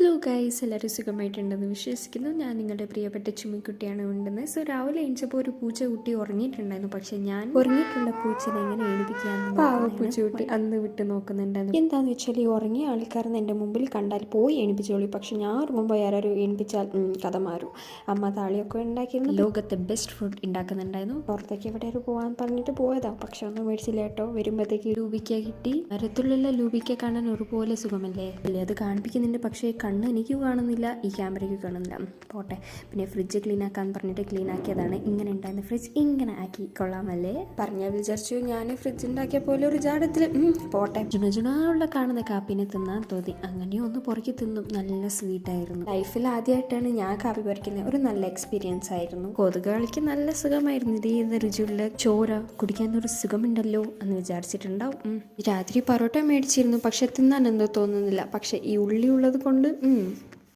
Hello guys, എല്ലാവരും സുഖമായിട്ടുണ്ടെന്ന് വിശ്വസിക്കുന്നു. ഞാൻ നിങ്ങളുടെ പ്രിയപ്പെട്ട ചുമ്മിക്കുട്ടിയാണ് ഉണ്ടെന്ന്. സോ രാവിലെ എണീച്ചപ്പോൾ ഒരു പൂച്ചക്കുട്ടി ഉറങ്ങിയിട്ടുണ്ടായിരുന്നു. പക്ഷെ ഞാൻ ഉറങ്ങിയിട്ടുള്ള പൂച്ചനെ എങ്ങനെ എണീപ്പിക്കാമെന്ന് പാവ പൂച്ചക്കുട്ടി അന്ന് വിട്ട് നോക്കുന്നുണ്ടായിരുന്നു. എന്താണെന്ന് വെച്ചാൽ ഈ ഉറങ്ങിയ ആൾക്കാരെന്ന് എൻ്റെ മുമ്പിൽ കണ്ടാൽ പോയി എണീപ്പിച്ചോളി. പക്ഷെ ഞാൻ ഉറങ്ങുമ്പോൾ ആരും എണീപ്പിച്ചാൽ കഥ മാറും. അമ്മ താളിയൊക്കെ ഉണ്ടാക്കിയിരുന്നു. ലോകത്തെ ബെസ്റ്റ് ഫുഡ് ഉണ്ടാക്കുന്നുണ്ടായിരുന്നു. പുറത്തേക്ക് എവിടെ പോകാൻ പറഞ്ഞിട്ട് പോയതാണ്. പക്ഷെ ഒന്നും മേടിച്ചില്ല കേട്ടോ. വരുമ്പോഴത്തേക്ക് ലൂബിക്ക കിട്ടി. മരത്തുള്ളിലുള്ള ലൂബിക്ക കാണാൻ ഒരുപോലെ സുഖമല്ലേ അല്ലേ? അത് കാണിപ്പിക്കുന്നുണ്ട്. പക്ഷേ കണ്ണ് എനിക്ക് കാണുന്നില്ല, ഈ ക്യാമറയ്ക്ക് കാണുന്നില്ല. പോട്ടെ. പിന്നെ ഫ്രിഡ്ജ് ക്ലീൻ ആക്കാന്ന് പറഞ്ഞിട്ട് ക്ലീൻ ആക്കിയതാണ്. ഇങ്ങനെ ഉണ്ടായിരുന്ന ഫ്രിഡ്ജ് ഇങ്ങനെ ആക്കി കൊള്ളാമല്ലേ? പറഞ്ഞാൽ വിചാരിച്ചു ഞാൻ ഫ്രിഡ്ജ് ഉണ്ടാക്കിയ പോലെ ഒരു ജാടത്തിൽ. പോട്ടെ. ചുണചുണയുള്ള കാണുന്ന കാപ്പിനെ തിന്നാൻ തോന്നി. അങ്ങനെ ഒന്ന് പുറക്കി തിന്നും. നല്ല സ്വീറ്റ് ആയിരുന്നു. ലൈഫിൽ ആദ്യമായിട്ടാണ് ഞാൻ കാപ്പി പറിക്കുന്നത്. ഒരു നല്ല എക്സ്പീരിയൻസ് ആയിരുന്നു. കൊതുക് കളിക്ക് നല്ല സുഖമായിരുന്നു. ഇത് രുചിയുള്ള ചോര കുടിക്കാൻ ഒരു സുഖമുണ്ടല്ലോ എന്ന് വിചാരിച്ചിട്ടുണ്ടാവും. രാത്രി പൊറോട്ട മേടിച്ചിരുന്നു. പക്ഷെ തിന്നാൻ എന്തോ തോന്നുന്നില്ല. പക്ഷെ ഈ ഉള്ളി ഉള്ളത് കൊണ്ട്